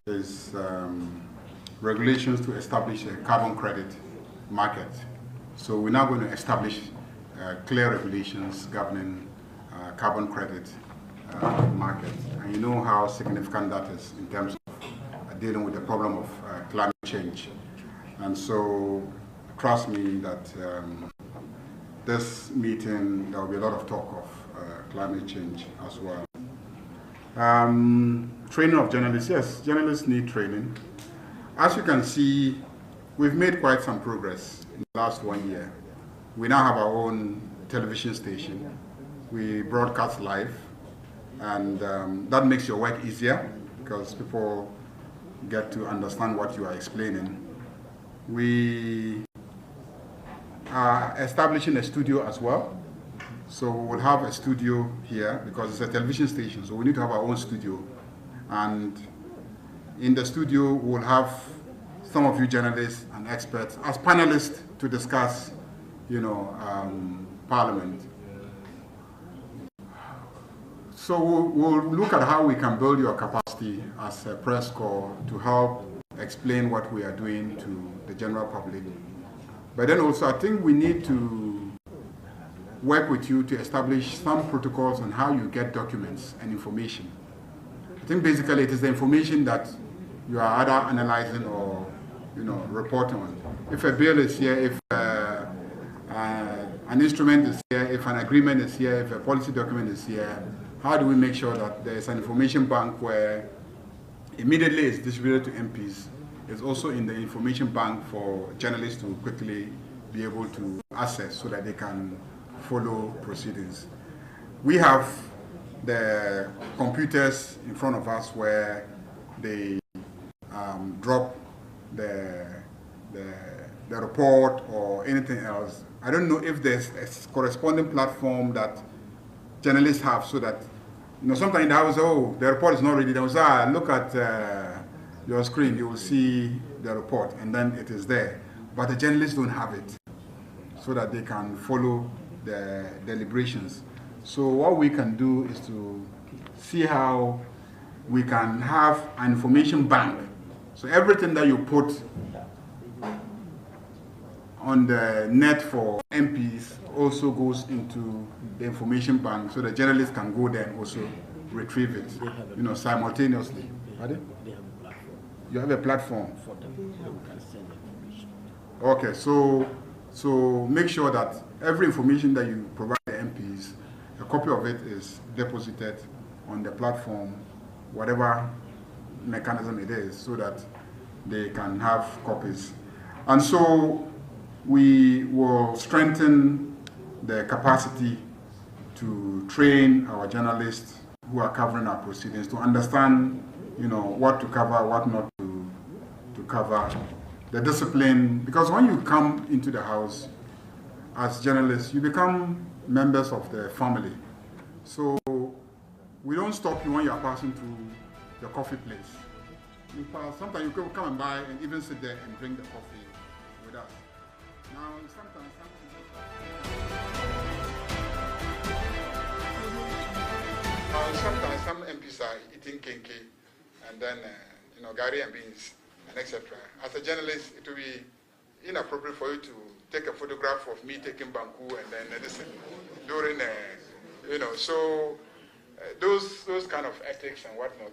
is regulations to establish a carbon credit market. So we're now going to establish clear regulations governing carbon credit market. And you know how significant that is in terms of dealing with the problem of climate change. And so trust me that this meeting, there will be a lot of talk of climate change as well. Training of journalists. Yes, journalists need training. As you can see, we've made quite some progress in the last 1 year. We now have our own television station. We broadcast live, and that makes your work easier because people get to understand what you are explaining. We are establishing a studio as well. So we'll have a studio here because it's a television station, so we need to have our own studio. And in the studio, we'll have some of you journalists and experts as panelists to discuss, Parliament. So we'll look at how we can build your capacity as a press corps to help explain what we are doing to the general public. But then also, I think we need to work with you to establish some protocols on how you get documents and information. I think basically it is the information that you are either analyzing or reporting on. If a bill is here, if an instrument is here, if an agreement is here, if a policy document is here, how do we make sure that there is an information bank where immediately it's distributed to MPs? It's also in the information bank for journalists to quickly be able to access so that they can follow proceedings. We have the computers in front of us where they drop the report or anything else. I don't know if there's a corresponding platform that journalists have so that, sometimes they always say, oh, the report is not ready. They will say, look at your screen, you will see the report, and then it is there. But the journalists don't have it so that they can follow the deliberations. So what we can do is to see how we can have an information bank. So everything that you put on the net for MPs also goes into the information bank so the journalists can go there and also retrieve it, simultaneously. Pardon? They have a platform. You have a platform? For them, who can send information. Okay, so make sure that every information that you provide the MPs, a copy of it is deposited on the platform, whatever mechanism it is, so that they can have copies. And so we will strengthen the capacity to train our journalists who are covering our proceedings to understand, what to cover, what not to cover, the discipline. Because when you come into the House as journalists, you become members of the family. So we don't stop you when you are passing through the coffee place. You pass, sometimes you come and buy and even sit there and drink the coffee with us. Now, sometimes some MPs are eating kinky and then, gari and beans and etc. As a journalist, it will be inappropriate for you to take a photograph of me taking banku and then listen during, so those kind of ethics and whatnot,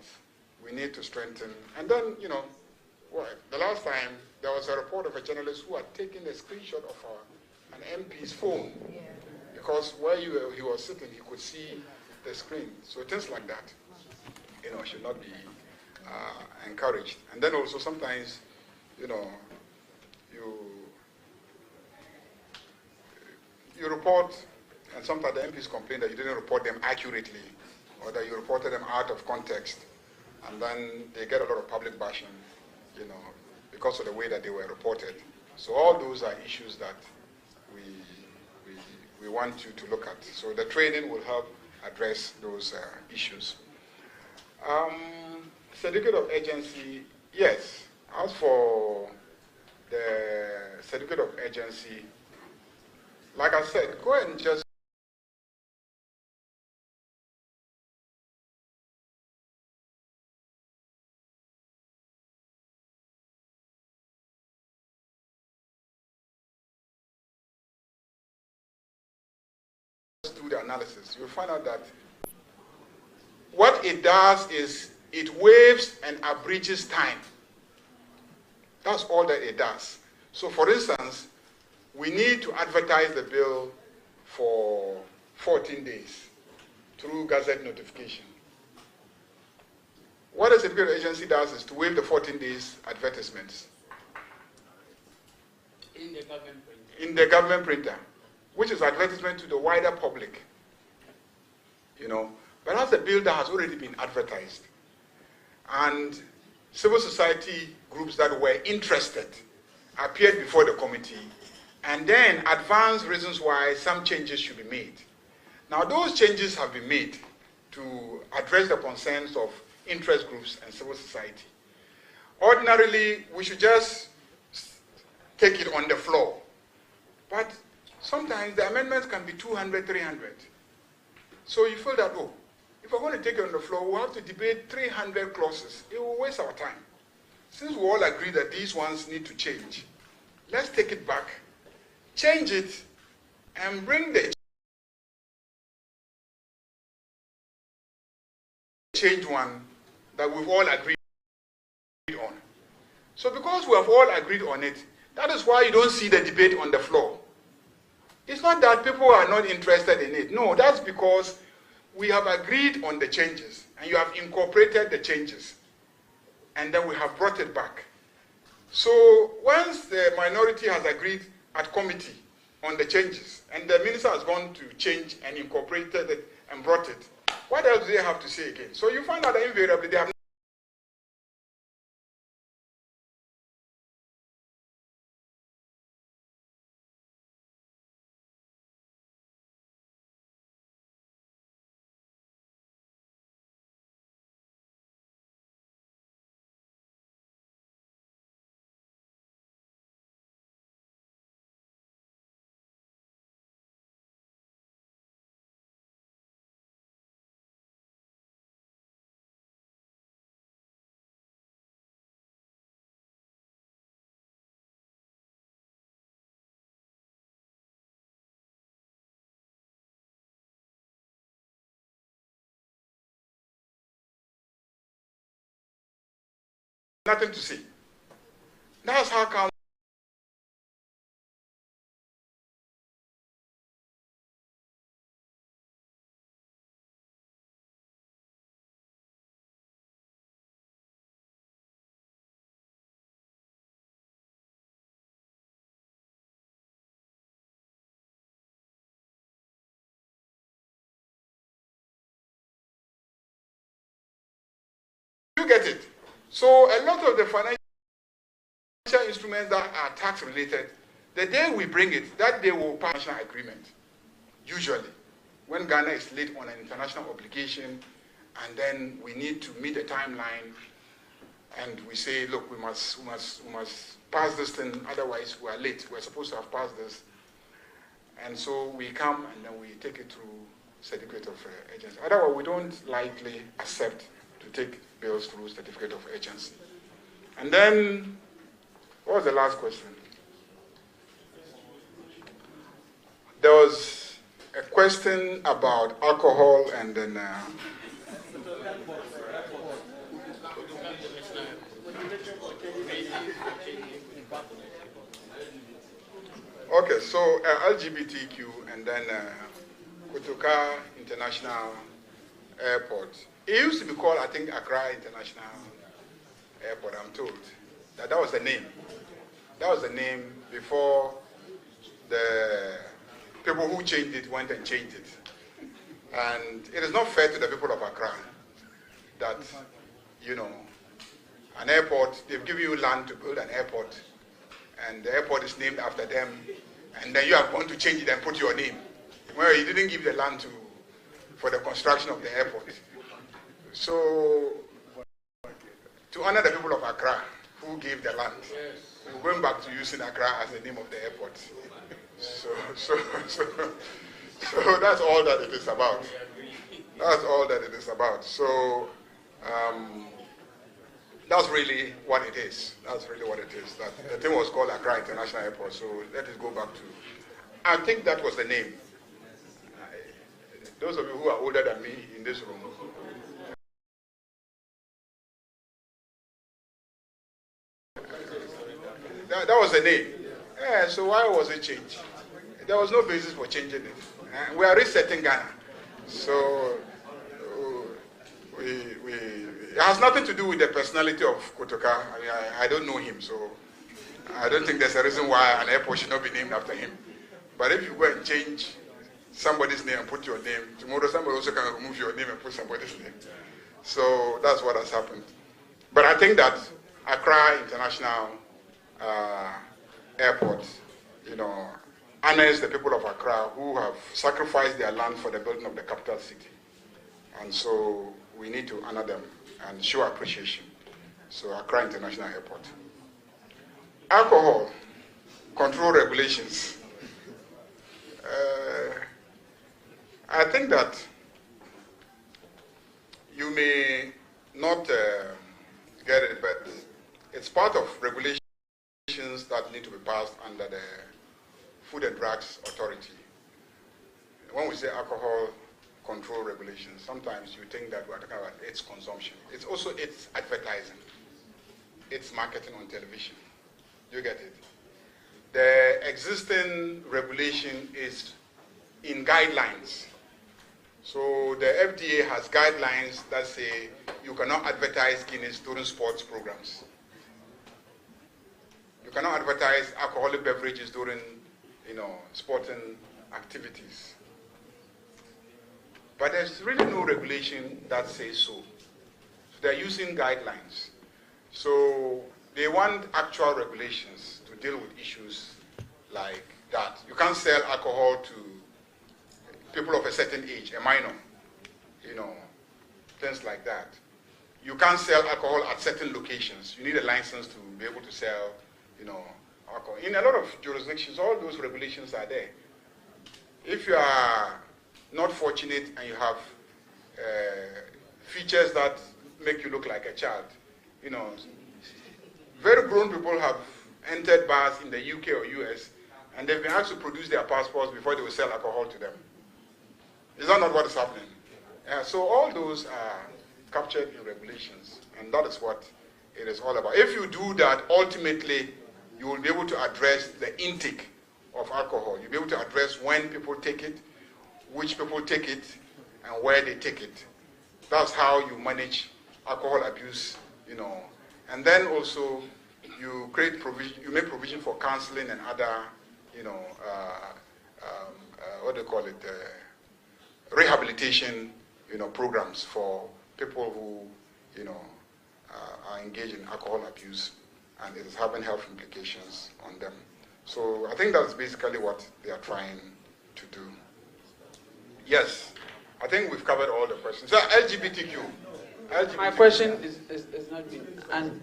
we need to strengthen. And then, the last time there was a report of a journalist who had taken a screenshot of an MP's phone because where he was sitting, he could see the screen. So things like that, should not be encouraged. And then also sometimes, you report, and sometimes the MPs complain that you didn't report them accurately, or that you reported them out of context, and then they get a lot of public bashing, because of the way that they were reported. So all those are issues that we want you to look at. So the training will help address those issues. Certificate of agency, yes. As for the certificate of agency, like I said, go and just do the analysis, you'll find out that what it does is it waives and abridges time. That's all that it does. So for instance, we need to advertise the bill for 14 days through Gazette notification. What the certificate agency does is to waive the 14 days advertisements In the government printer. in the government printer, which is advertisement to the wider public. But that's a bill that has already been advertised. And civil society groups that were interested appeared before the committee and then advanced reasons why some changes should be made. Now, those changes have been made to address the concerns of interest groups and civil society. Ordinarily, we should just take it on the floor. But sometimes the amendments can be 200, 300. So you feel that, oh, if we're going to take it on the floor, we'll have to debate 300 clauses. It will waste our time. Since we all agree that these ones need to change, let's take it back, change it, and bring the change one that we've all agreed on. So because we have all agreed on it, that is why you don't see the debate on the floor. It's not that people are not interested in it. No, that's because we have agreed on the changes, and you have incorporated the changes, and then we have brought it back. So once the minority has agreed at committee on the changes, and the minister has gone to change and incorporated it and brought it, what else do they have to say again? So you find out that invariably they have nothing to say. That's how come you get it. So a lot of the financial instruments that are tax related, the day we bring it, that day we'll pass an agreement. Usually, when Ghana is late on an international obligation, and then we need to meet the timeline, and we say, look, we must pass this thing, otherwise we are late. We're supposed to have passed this. And so we come and then we take it through certificate of agency. Otherwise, we don't likely accept to take bills through certificate of agency. And then, what was the last question? There was a question about alcohol and then okay, so LGBTQ and then Kotoka International Airport. It used to be called, I think, Accra International Airport, I'm told. That was the name. That was the name before the people who changed it went and changed it. And it is not fair to the people of Accra that, an airport, they've given you land to build an airport, and the airport is named after them, and then you are going to change it and put your name. Well, you didn't give the land for the construction of the airport. So, to honor the people of Accra who gave the land, we're going back to using Accra as the name of the airport. So that's all that it is about. That's all that it is about. So, that's really what it is. That's really what it is. That the thing was called Accra International Airport. So let us go back to, I think that was the name. those of you who are older than me in this room, that was the name. Yeah, so why was it changed? There was no basis for changing it. We are resetting Ghana. So it has nothing to do with the personality of Kotoka. I mean, I don't know him, so I don't think there's a reason why an airport should not be named after him. But if you go and change somebody's name and put your name, tomorrow somebody also can remove your name and put somebody's name. So that's what has happened. But I think that Accra International Airport, honors the people of Accra who have sacrificed their land for the building of the capital city. And so we need to honor them and show appreciation. So Accra International Airport. Alcohol control regulations. I think that you may not get it, but it's part of regulations that need to be passed under the Food and Drugs Authority. When we say alcohol control regulations, sometimes you think that we're talking about its consumption. It's also its advertising, its marketing on television. You get it? The existing regulation is in guidelines. So the FDA has guidelines that say you cannot advertise Guinness during sports programs. You cannot advertise alcoholic beverages during, sporting activities. But there's really no regulation that says so. So they're using guidelines. So they want actual regulations to deal with issues like that. You can't sell alcohol to people of a certain age, a minor, things like that. You can't sell alcohol at certain locations. You need a license to be able to sell, alcohol. In a lot of jurisdictions, all those regulations are there. If you are not fortunate and you have features that make you look like a child, very grown people have entered bars in the UK or US and they've been asked to produce their passports before they will sell alcohol to them. Is that not what is happening? So all those are captured in regulations, and that is what it is all about. If you do that, ultimately, you will be able to address the intake of alcohol. You'll be able to address when people take it, which people take it, and where they take it. That's how you manage alcohol abuse, And then also, you create provision. You make provision for counseling and other, what do you call it? Rehabilitation, programs for people who, are engaged in alcohol abuse, and it is having health implications on them. So I think that's basically what they are trying to do. Yes, I think we've covered all the questions. So LGBTQ. My question is not been and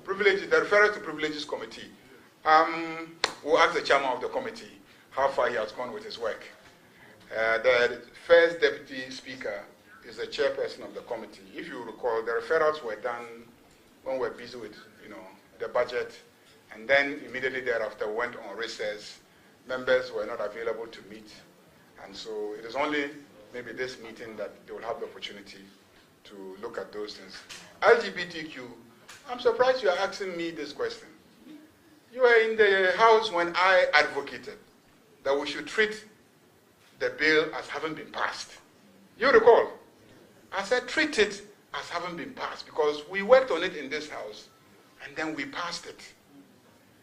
privileges. The referral to privileges committee. We'll ask the chairman of the committee how far he has gone with his work. The first deputy speaker is the chairperson of the committee. If you recall, the referrals were done when we were busy with, the budget, and then immediately thereafter we went on recess. Members were not available to meet, and so it is only maybe this meeting that they will have the opportunity to look at those things. LGBTQ, I'm surprised you are asking me this question. You were in the House when I advocated that we should treat the bill as having been passed. You recall? I said treat it as having been passed because we worked on it in this House and then we passed it.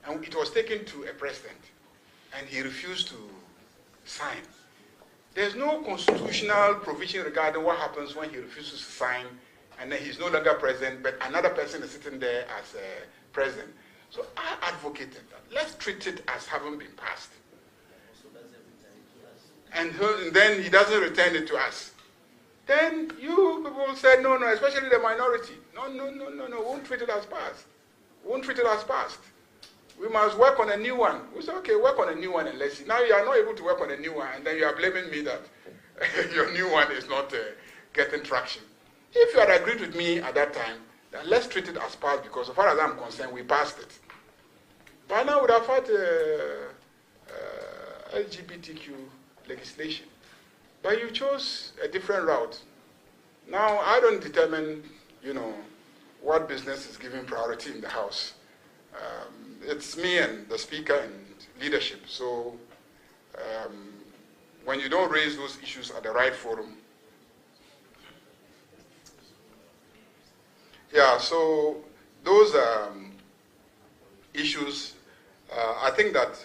And it was taken to a president and he refused to sign. There's no constitutional provision regarding what happens when he refuses to sign and then he's no longer president, but another person is sitting there as a president. So I advocated that. Let's treat it as having been passed. And then he doesn't return it to us. Then you people said, no, especially the minority. No, we won't treat it as passed. We won't treat it as passed. We must work on a new one. We said, okay, work on a new one and let's see. Now you are not able to work on a new one, and then you are blaming me that your new one is not getting traction. If you had agreed with me at that time, then let's treat it as passed because as far as I'm concerned, we passed it. By now we would have had LGBTQ legislation. But you chose a different route. Now, I don't determine, what business is given priority in the House. It's me and the Speaker and leadership. So when you don't raise those issues at the right forum, yeah, so those issues, I think that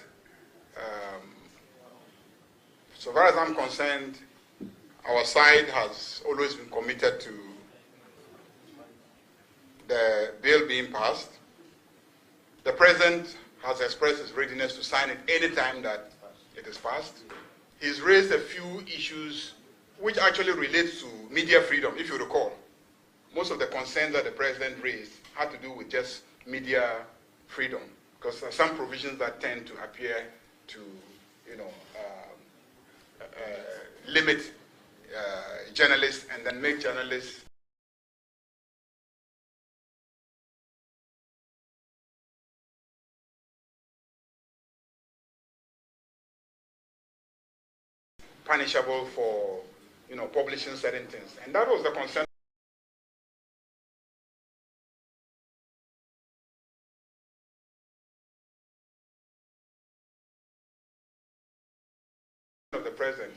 so far as I'm concerned, our side has always been committed to the bill being passed. The President has expressed his readiness to sign it any time that it is passed. He's raised a few issues which actually relates to media freedom, if you recall. Most of the concerns that the President raised had to do with just media freedom, because there are some provisions that tend to appear to, limit journalists and then make journalists punishable for, publishing certain things. And that was the concern of the President.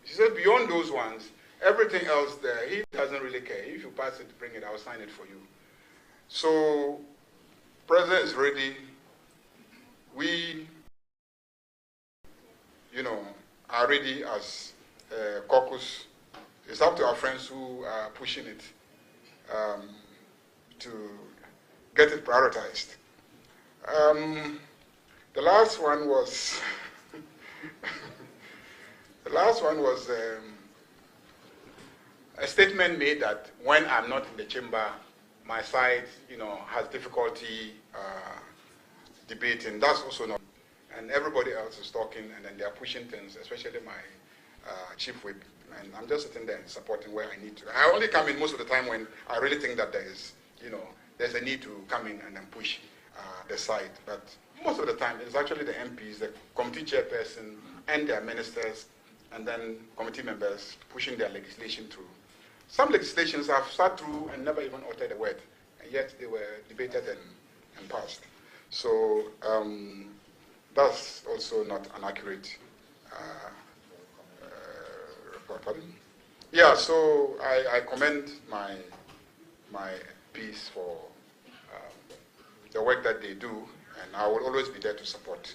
She said beyond those ones, everything else there, he doesn't really care. If you pass it, bring it, I'll sign it for you. So, President is ready. We, are ready as caucus. It's up to our friends who are pushing it to get it prioritized. The last one was a statement made that when I'm not in the chamber, my side, has difficulty debating. That's also not. And everybody else is talking, and then they are pushing things, especially my chief whip. And I'm just sitting there and supporting where I need to. I only come in most of the time when I really think that there is, there's a need to come in and then push the side. But most of the time, it's actually the MPs, the committee chairperson, and their ministers, and then committee members pushing their legislation through. Some legislations have sat through and never even uttered a word, and yet they were debated and passed. So that's also not an accurate report. Pardon? Yeah, so I commend my piece for the work that they do, and I will always be there to support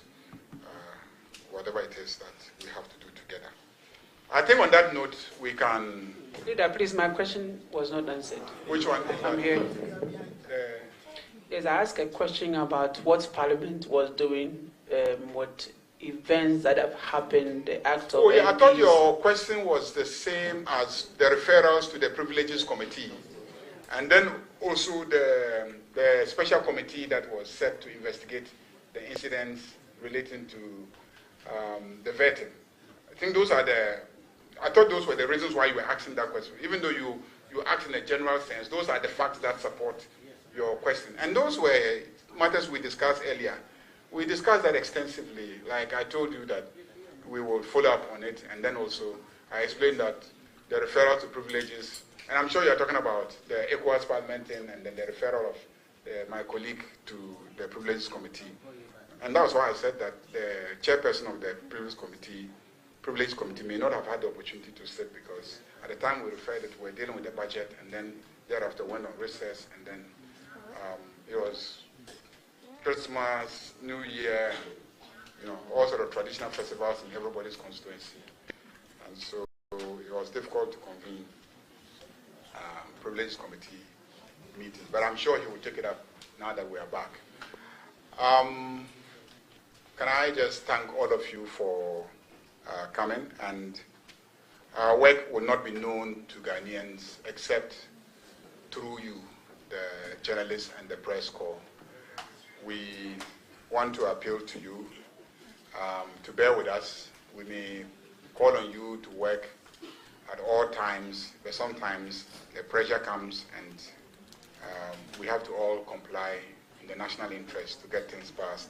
whatever it is that we have to do together. I think on that note, we can... Leader, please, my question was not answered. Which one? I'm here. Yes, I asked a question about what Parliament was doing, what events that have happened, the act of... Oh, yeah, MPs. I thought your question was the same as the referrals to the Privileges Committee. And then also the special committee that was set to investigate the incidents relating to the vetting. I think those are I thought those were the reasons why you were asking that question. Even though you asked in a general sense, those are the facts that support your question. And those were matters we discussed earlier. We discussed that extensively. Like I told you that we will follow up on it, and then also I explained that the referral to privileges, and I'm sure you're talking about the ECOWAS Parliament and then the referral of my colleague to the Privileges Committee. And that's why I said that the chairperson of the Privileges Committee may not have had the opportunity to sit, because at the time we referred it, we were dealing with the budget, and then thereafter went on recess, and then it was Christmas, New Year, all sort of traditional festivals in everybody's constituency. And so it was difficult to convene Privileges Committee meetings, but I'm sure he will take it up now that we are back. Can I just thank all of you for coming, and our work will not be known to Ghanaians except through you, the journalists and the press corps. We want to appeal to you to bear with us. We may call on you to work at all times, but sometimes the pressure comes and we have to all comply in the national interest to get things passed.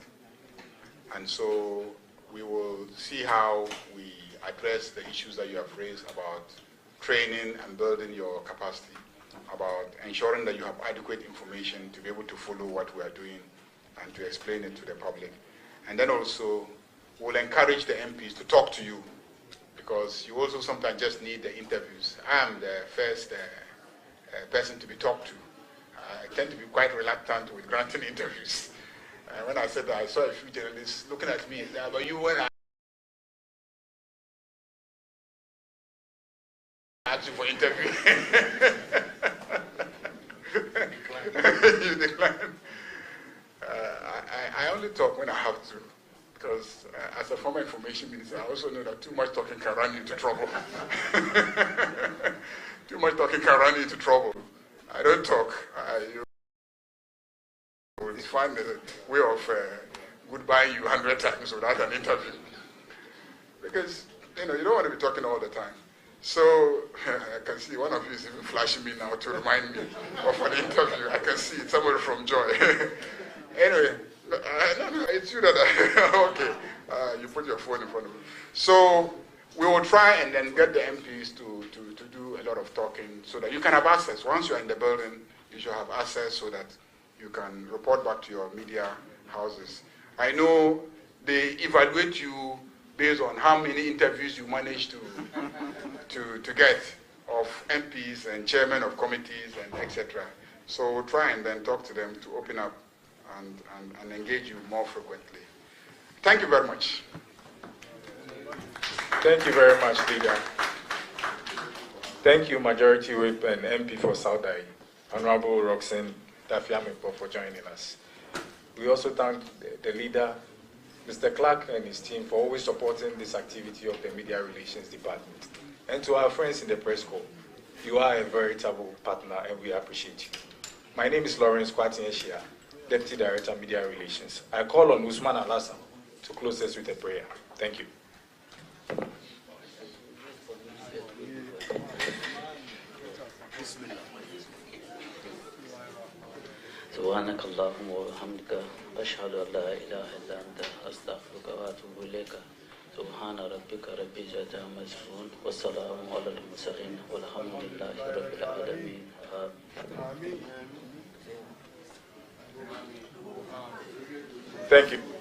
And so we will see how we address the issues that you have raised about training and building your capacity, about ensuring that you have adequate information to be able to follow what we are doing and to explain it to the public. And then also, we'll encourage the MPs to talk to you, because you also sometimes just need the interviews. I am the first person to be talked to. I tend to be quite reluctant with granting interviews. When I said that, I saw a few journalists looking at me and saying, but you when I asked you for interview. You decline. I only talk when I have to, because as a former information minister, I also know that too much talking can run you into trouble. Too much talking can run you into trouble. I don't talk. It's find a way of goodbye you 100 times without an interview. Because, you don't want to be talking all the time. So, I can see one of you is even flashing me now to remind me of an interview. I can see it somewhere from Joy. Anyway, no, it's you that okay, you put your phone in front of me. So, we will try and then get the MPs to do a lot of talking so that you can have access. Once you're in the building, you should have access so that you can report back to your media houses. I know they evaluate you based on how many interviews you manage to get of MPs and chairmen of committees and etc. So we'll try and then talk to them to open up and engage you more frequently. Thank you very much. Thank you very much, Leader. Thank you, Majority Whip and MP for Saudai, Honorable Roxanne Dafiamepo, for joining us. We also thank the Leader, Mr. Clark, and his team for always supporting this activity of the Media Relations Department. And to our friends in the press corps, you are a veritable partner and we appreciate you. My name is Lawrence Kwatinyeshia, Deputy Director of Media Relations. I call on Usman Alassam to close us with a prayer. Thank you. سبحانك اللهم وبحمدك أشهد أن لا إله إلا أنت أستغفرك وأتوب إليك سبحان ربك رب العزة عما يصفون والسلام على المرسلين والحمد لله رب العالمين آمين. Thank you.